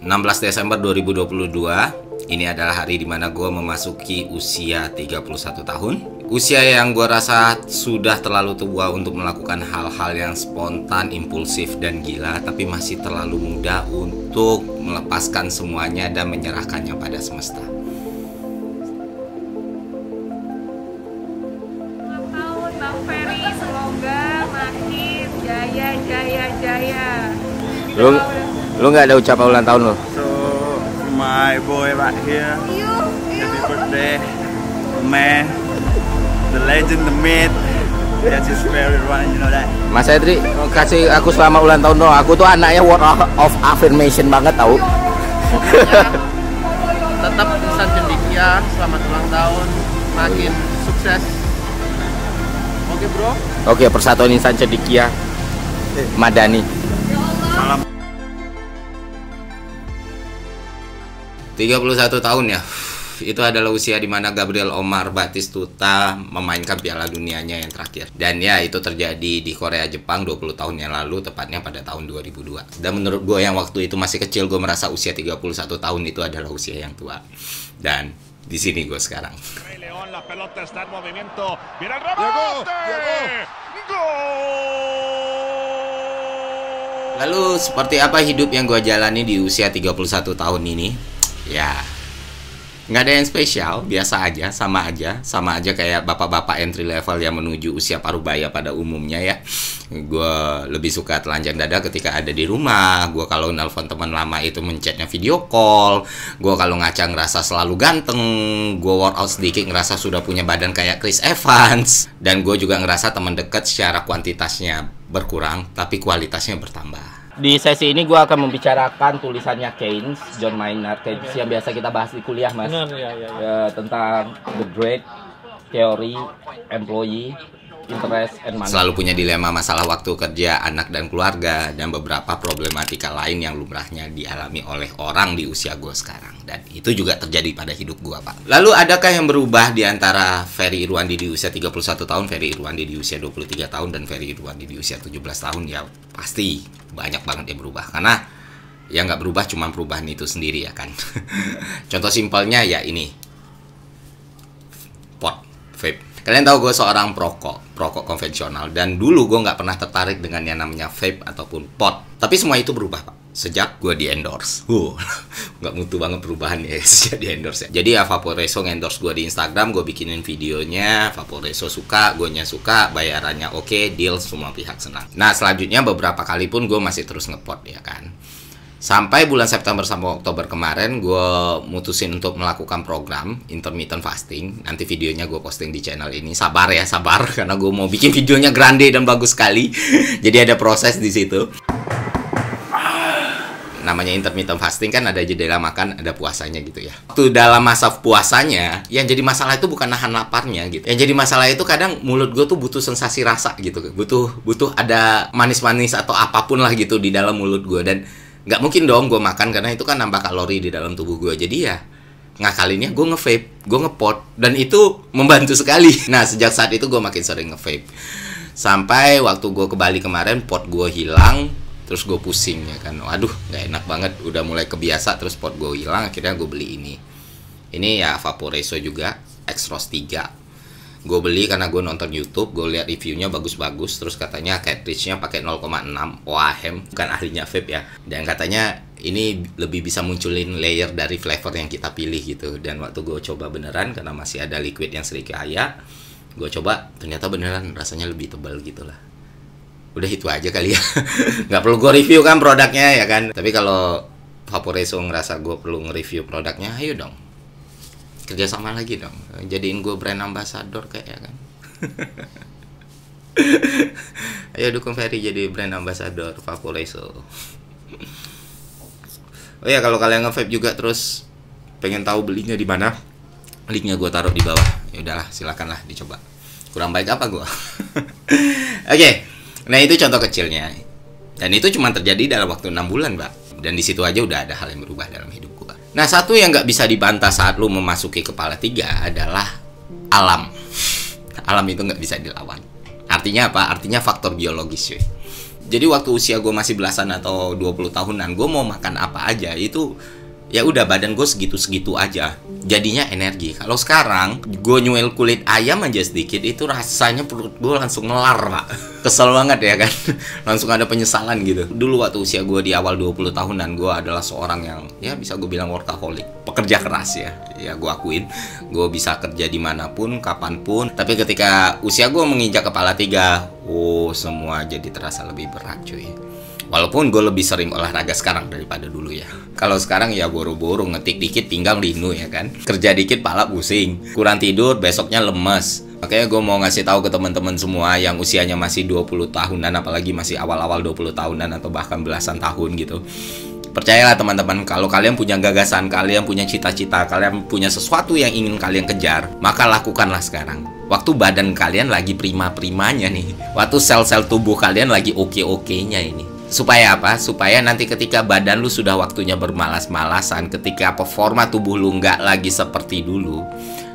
16 Desember 2022. Ini adalah hari dimana gue memasuki usia 31 tahun. Usia yang gue rasa sudah terlalu tua untuk melakukan hal-hal yang spontan, impulsif, dan gila. Tapi masih terlalu muda untuk melepaskan semuanya dan menyerahkannya pada semesta. Ulang tahun Bang Ferry, semoga makin jaya. Lu nggak ada ucapan ulang tahun lo? So, my boy right here, happy birthday, man, the legend, the myth, that's his favorite one, you know that. Mas Edri, kasih aku selamat ulang tahun dong. Aku tuh anaknya word of affirmation banget tau. Tetap Insan Cendekia, selamat ulang tahun, makin sukses. Oke bro. Oke, Persatuan Insan Cendekia Madani. Salam. 31 tahun ya. Itu adalah usia dimana Gabriel Omar Batistuta memainkan Piala Dunianya yang terakhir. Dan ya, itu terjadi di Korea Jepang 20 tahun yang lalu, tepatnya pada tahun 2002. Dan menurut gue yang waktu itu masih kecil, gue merasa usia 31 tahun itu adalah usia yang tua. Dan di sini gue sekarang. Lalu seperti apa hidup yang gue jalani di usia 31 tahun ini? Ya, nggak ada yang spesial, biasa aja, sama aja kayak bapak-bapak entry level yang menuju usia parubaya pada umumnya ya. Gue lebih suka telanjang dada ketika ada di rumah. Gue kalau nelpon teman lama itu menchatnya video call. Gue kalau ngaca ngerasa selalu ganteng. Gue workout sedikit ngerasa sudah punya badan kayak Chris Evans. Dan gue juga ngerasa teman dekat secara kuantitasnya berkurang, tapi kualitasnya bertambah. Di sesi ini gue akan membicarakan tulisannya Keynes, John Maynard Keynes yang biasa kita bahas di kuliah, Mas. Benar, ya. Tentang the great theory, employee, interest, and money. Selalu punya dilema masalah waktu kerja, anak dan keluarga, dan beberapa problematika lain yang lumrahnya dialami oleh orang di usia gue sekarang. Dan itu juga terjadi pada hidup gue, Pak. Lalu adakah yang berubah di antara Ferry Irwandi di usia 31 tahun, Ferry Irwandi di usia 23 tahun, dan Ferry Irwandi di usia 17 tahun? Ya pasti banyak banget yang berubah, karena yang nggak berubah cuma perubahan itu sendiri ya kan. Contoh simpelnya ya ini, vape. Kalian tahu gue seorang perokok konvensional, dan dulu gue nggak pernah tertarik dengan yang namanya vape ataupun pot. Tapi semua itu berubah, Pak, sejak gue di endorse. Nggak mutu banget perubahan ya sejak di endorse ya. Jadi ya Vaporeso endorse gue di Instagram, gue bikinin videonya, Vaporeso suka, gue nya suka, bayarannya oke, deal, semua pihak senang. Nah selanjutnya beberapa kali pun gue masih terus ngepot ya kan. Sampai bulan September sampai Oktober kemarin gue mutusin untuk melakukan program intermittent fasting. Nanti videonya gue posting di channel ini. Sabar ya, sabar, karena gue mau bikin videonya grande dan bagus sekali. Jadi ada proses di situ. Namanya intermittent fasting kan ada jeda makan, ada puasanya gitu ya. Waktu dalam masa puasanya, yang jadi masalah itu bukan nahan laparnya gitu. Yang jadi masalah itu kadang mulut gue tuh butuh sensasi rasa gitu. Butuh ada manis-manis atau apapun lah gitu di dalam mulut gue. Dan nggak mungkin dong gue makan, karena itu kan nambah kalori di dalam tubuh gue. Jadi ya ngakalinnya gue nge-vape, gue ngepot, dan itu membantu sekali. Nah sejak saat itu gue makin sering nge-vape. Sampai waktu gue ke Bali kemarin, pot gue hilang. Terus gue pusing ya kan, waduh gak enak banget, udah mulai kebiasa, terus pot gue hilang, akhirnya gue beli ini. Ini ya Vaporeso juga, X-Rose 3. Gue beli karena gue nonton YouTube, gue lihat reviewnya bagus-bagus, terus katanya cartridge-nya pakai 0,6 ohm, bukan ahlinya vape ya. Dan katanya ini lebih bisa munculin layer dari flavor yang kita pilih gitu. Dan waktu gue coba beneran, karena masih ada liquid yang sedikit kaya, gue coba, ternyata beneran rasanya lebih tebal gitu lah. Udah itu aja kali ya. Nggak perlu gue review kan produknya ya kan. Tapi kalau Vaporeso ngerasa gue perlu nge-review produknya, ayo dong, kerjasama lagi dong, jadiin gue brand ambassador kayak ya kan. Ayo dukung Ferry jadi brand ambassador Vaporeso. Oh ya, kalau kalian nge-vape juga terus pengen tahu belinya di mana, linknya gue taruh di bawah. Ya udahlah, silakanlah dicoba. Kurang baik apa gue? Oke. Nah itu contoh kecilnya. Dan itu cuma terjadi dalam waktu 6 bulan, Pak. Dan di situ aja udah ada hal yang berubah dalam hidup gua. Nah satu yang nggak bisa dibantah saat lu memasuki kepala 3 adalah alam. Alam itu nggak bisa dilawan. Artinya apa? Artinya faktor biologis, cuy. Jadi waktu usia gue masih belasan atau 20 tahunan, gue mau makan apa aja itu ya udah badan gue segitu-segitu aja. Jadinya energi. Kalau sekarang gue nyuel kulit ayam aja sedikit itu rasanya perut gue langsung ngelar, Pak. Kesel banget ya kan. Langsung ada penyesalan gitu. Dulu waktu usia gue di awal 20 tahunan, gue adalah seorang yang ya bisa gue bilang workaholic, pekerja keras ya. Ya gue akuin, gue bisa kerja dimanapun, kapanpun. Tapi ketika usia gue menginjak kepala 3, oh semua jadi terasa lebih berat cuy. Walaupun gue lebih sering olahraga sekarang daripada dulu ya. Kalau sekarang ya boro-boro ngetik dikit pinggang linu ya kan. Kerja dikit pala pusing. Kurang tidur besoknya lemes. Makanya gue mau ngasih tahu ke teman-teman semua yang usianya masih 20 tahunan, apalagi masih awal-awal 20 tahunan atau bahkan belasan tahun gitu. Percayalah teman-teman, kalau kalian punya gagasan, kalian punya cita-cita, kalian punya sesuatu yang ingin kalian kejar, maka lakukanlah sekarang. Waktu badan kalian lagi prima-primanya nih. Waktu sel-sel tubuh kalian lagi oke-okenya ini. Supaya apa? Supaya nanti ketika badan lu sudah waktunya bermalas-malasan, ketika performa tubuh lu nggak lagi seperti dulu,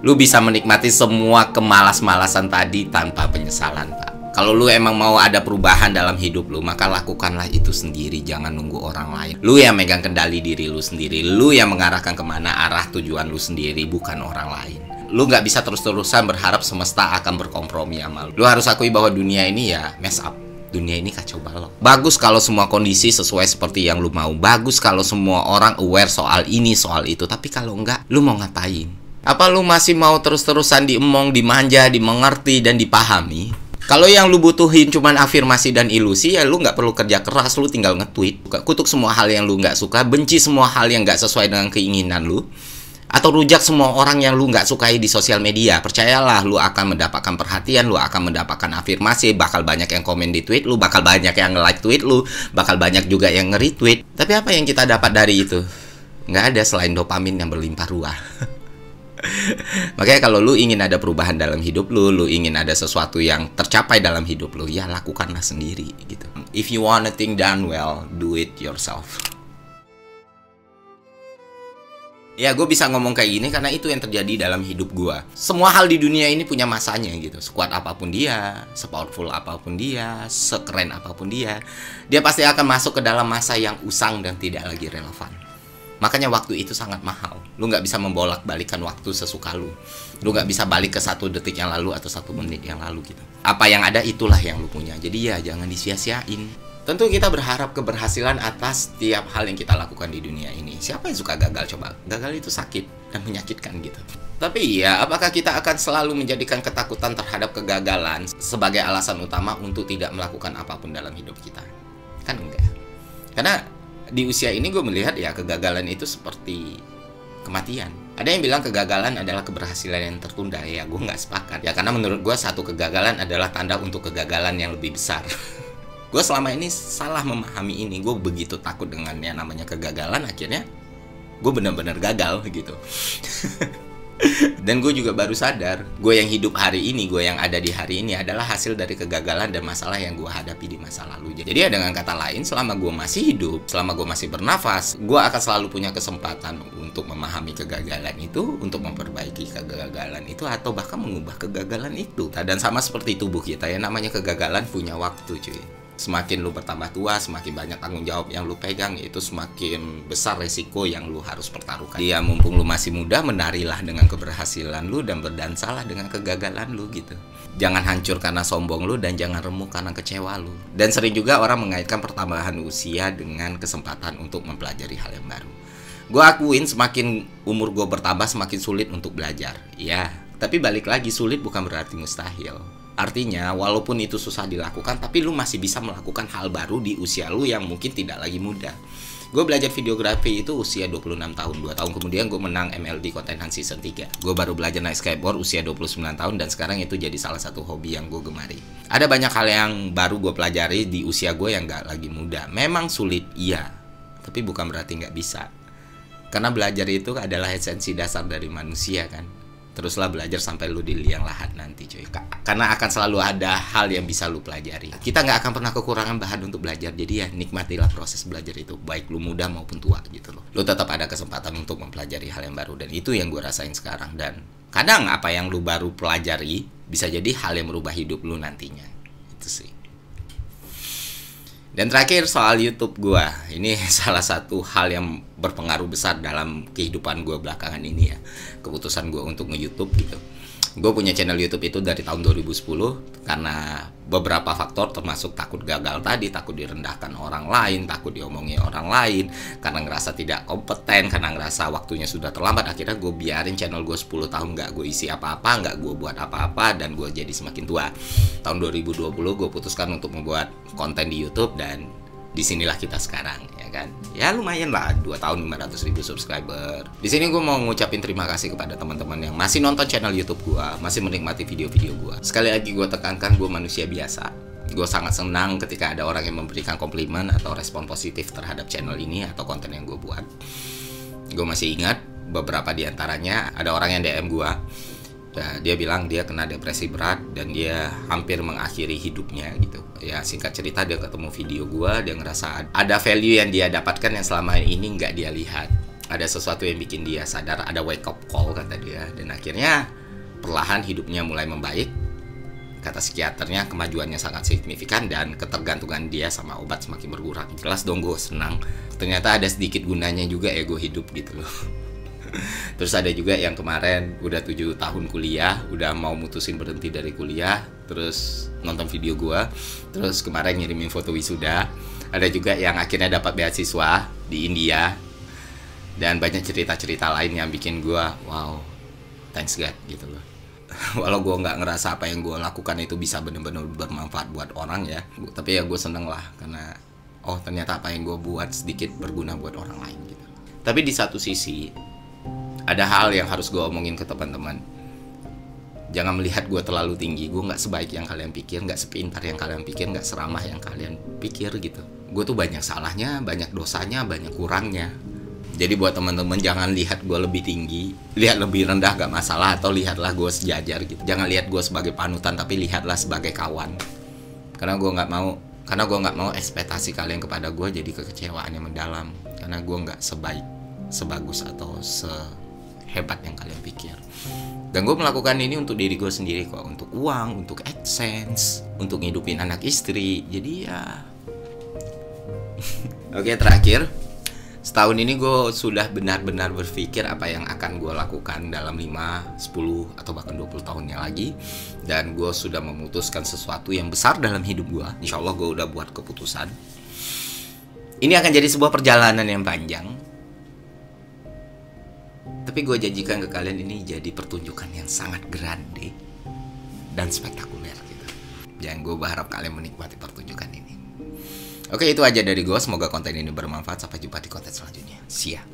lu bisa menikmati semua kemalas-malasan tadi tanpa penyesalan, Pak. Kalau lu emang mau ada perubahan dalam hidup lu, maka lakukanlah itu sendiri, jangan nunggu orang lain. Lu yang megang kendali diri lu sendiri, lu yang mengarahkan kemana arah tujuan lu sendiri, bukan orang lain. Lu nggak bisa terus-terusan berharap semesta akan berkompromi sama lu. Lu harus akui bahwa dunia ini ya mess up. Dunia ini kacau balau. Bagus kalau semua kondisi sesuai seperti yang lu mau. Bagus kalau semua orang aware soal ini, soal itu. Tapi kalau enggak, lu mau ngapain? Apa lu masih mau terus-terusan diemong, dimanja, dimengerti, dan dipahami? Kalau yang lu butuhin cuman afirmasi dan ilusi, ya lu nggak perlu kerja keras, lu tinggal nge-tweet. Kutuk semua hal yang lu nggak suka, benci semua hal yang nggak sesuai dengan keinginan lu. Atau rujak semua orang yang lu nggak sukai di sosial media. Percayalah, lu akan mendapatkan perhatian, lu akan mendapatkan afirmasi, bakal banyak yang komen di tweet lu, bakal banyak yang nge-like tweet lu, bakal banyak juga yang nge-retweet. Tapi apa yang kita dapat dari itu? Nggak ada selain dopamin yang berlimpah ruah. Makanya kalau lu ingin ada perubahan dalam hidup lu ingin ada sesuatu yang tercapai dalam hidup lu, ya lakukanlah sendiri gitu. If you want a thing done well, do it yourself. Ya, gue bisa ngomong kayak gini karena itu yang terjadi dalam hidup gue. Semua hal di dunia ini punya masanya gitu. Sekuat apapun dia, sepowerful apapun dia, sekeren apapun dia, dia pasti akan masuk ke dalam masa yang usang dan tidak lagi relevan. Makanya waktu itu sangat mahal. Lu nggak bisa membolak-balikan waktu sesuka lu. Lu nggak bisa balik ke 1 detik yang lalu atau 1 menit yang lalu gitu. Apa yang ada itulah yang lu punya. Jadi ya jangan disia-siain. Tentu kita berharap keberhasilan atas setiap hal yang kita lakukan di dunia ini. Siapa yang suka gagal coba? Gagal itu sakit dan menyakitkan gitu. Tapi ya, apakah kita akan selalu menjadikan ketakutan terhadap kegagalan sebagai alasan utama untuk tidak melakukan apapun dalam hidup kita? Kan enggak. Karena di usia ini gue melihat ya kegagalan itu seperti kematian. Ada yang bilang kegagalan adalah keberhasilan yang tertunda. Ya gue nggak sepakat. Ya karena menurut gue satu kegagalan adalah tanda untuk kegagalan yang lebih besar. Gue selama ini salah memahami ini. Gue begitu takut dengan yang namanya kegagalan, akhirnya gue benar-benar gagal gitu. Dan gue juga baru sadar, gue yang hidup hari ini, gue yang ada di hari ini adalah hasil dari kegagalan dan masalah yang gue hadapi di masa lalu. Jadi ya dengan kata lain, selama gue masih hidup, selama gue masih bernafas, gue akan selalu punya kesempatan untuk memahami kegagalan itu, untuk memperbaiki kegagalan itu, atau bahkan mengubah kegagalan itu. Dan sama seperti tubuh kita ya, namanya kegagalan punya waktu cuy. Semakin lu bertambah tua, semakin banyak tanggung jawab yang lu pegang, itu semakin besar resiko yang lu harus pertaruhkan. Dia mumpung lu masih muda, menarilah dengan keberhasilan lu dan berdansalah dengan kegagalan lu gitu. Jangan hancur karena sombong lu dan jangan remuk karena kecewa lu. Dan sering juga orang mengaitkan pertambahan usia dengan kesempatan untuk mempelajari hal yang baru. Gue akuin semakin umur gue bertambah semakin sulit untuk belajar. Ya, tapi balik lagi, sulit bukan berarti mustahil. Artinya, walaupun itu susah dilakukan, tapi lu masih bisa melakukan hal baru di usia lu yang mungkin tidak lagi muda. Gue belajar videografi itu usia 26 tahun. 2 tahun kemudian gue menang MLD Content Hunt Season 3. Gue baru belajar naik skateboard usia 29 tahun dan sekarang itu jadi salah satu hobi yang gue gemari. Ada banyak hal yang baru gue pelajari di usia gue yang gak lagi muda. Memang sulit, iya. Tapi bukan berarti gak bisa. Karena belajar itu adalah esensi dasar dari manusia kan. Teruslah belajar sampai lu di liang lahat nanti cuy. Karena akan selalu ada hal yang bisa lu pelajari. Kita nggak akan pernah kekurangan bahan untuk belajar. Jadi ya nikmatilah proses belajar itu, baik lu muda maupun tua gitu loh. Lu tetap ada kesempatan untuk mempelajari hal yang baru. Dan itu yang gue rasain sekarang. Dan kadang apa yang lu baru pelajari bisa jadi hal yang merubah hidup lu nantinya. Itu sih. Dan terakhir soal YouTube gua. Ini salah satu hal yang berpengaruh besar dalam kehidupan gua belakangan ini ya. Keputusan gua untuk nge-YouTube gitu. Gue punya channel YouTube itu dari tahun 2010 karena beberapa faktor, termasuk takut gagal tadi, takut direndahkan orang lain, takut diomongi orang lain, karena ngerasa tidak kompeten, karena ngerasa waktunya sudah terlambat. Akhirnya gue biarin channel gue 10 tahun nggak gue isi apa-apa, nggak gue buat apa-apa, dan gue jadi semakin tua. Tahun 2020 gue putuskan untuk membuat konten di YouTube, dan disinilah kita sekarang, ya kan? Ya lumayan lah, 2 tahun 500.000 subscriber. Di sini gue mau ngucapin terima kasih kepada teman-teman yang masih nonton channel YouTube gue, masih menikmati video-video gue. Sekali lagi gue tekankan, gue manusia biasa. Gue sangat senang ketika ada orang yang memberikan komplimen atau respon positif terhadap channel ini atau konten yang gue buat. Gue masih ingat beberapa di antaranya, ada orang yang DM gue. Dia bilang dia kena depresi berat dan dia hampir mengakhiri hidupnya gitu. Ya singkat cerita, dia ketemu video gua, dia ngerasa ada value yang dia dapatkan yang selama ini nggak dia lihat. Ada sesuatu yang bikin dia sadar, ada wake up call kata dia. Dan akhirnya perlahan hidupnya mulai membaik. Kata psikiaternya kemajuannya sangat signifikan dan ketergantungan dia sama obat semakin berkurang. Jelas dong gue senang. Ternyata ada sedikit gunanya juga ya gue hidup gitu loh. Terus ada juga yang kemarin udah 7 tahun kuliah, udah mau mutusin berhenti dari kuliah, terus nonton video gua, terus kemarin ngirimin foto wisuda. Ada juga yang akhirnya dapat beasiswa di India, dan banyak cerita-cerita lain yang bikin gua wow, thanks God gitu loh. Walau gua nggak ngerasa apa yang gua lakukan itu bisa benar-benar bermanfaat buat orang ya, tapi ya gua seneng lah karena oh ternyata apa yang gua buat sedikit berguna buat orang lain gitu. Tapi di satu sisi ada hal yang harus gue omongin ke teman-teman. Jangan melihat gue terlalu tinggi. Gue nggak sebaik yang kalian pikir, nggak sepintar yang kalian pikir, nggak seramah yang kalian pikir gitu. Gue tuh banyak salahnya, banyak dosanya, banyak kurangnya. Jadi buat teman-teman jangan lihat gue lebih tinggi, lihat lebih rendah gak masalah, atau lihatlah gue sejajar gitu. Jangan lihat gue sebagai panutan, tapi lihatlah sebagai kawan. Karena gue nggak mau ekspektasi kalian kepada gue jadi kekecewaan yang mendalam. Karena gue nggak sebagus atau hebat yang kalian pikir. Dan gue melakukan ini untuk diri gue sendiri kok, untuk uang, untuk AdSense, untuk ngidupin anak istri. Jadi ya Oke, terakhir, setahun ini gue sudah benar-benar berpikir apa yang akan gue lakukan dalam 5, 10, atau bahkan 20 tahunnya lagi. Dan gue sudah memutuskan sesuatu yang besar dalam hidup gue. Insya Allah gue udah buat keputusan. Ini akan jadi sebuah perjalanan yang panjang, tapi gue janjikan ke kalian ini jadi pertunjukan yang sangat grande dan spektakuler gitu. Dan gue berharap kalian menikmati pertunjukan ini. Oke, itu aja dari gue. Semoga konten ini bermanfaat. Sampai jumpa di konten selanjutnya. See ya.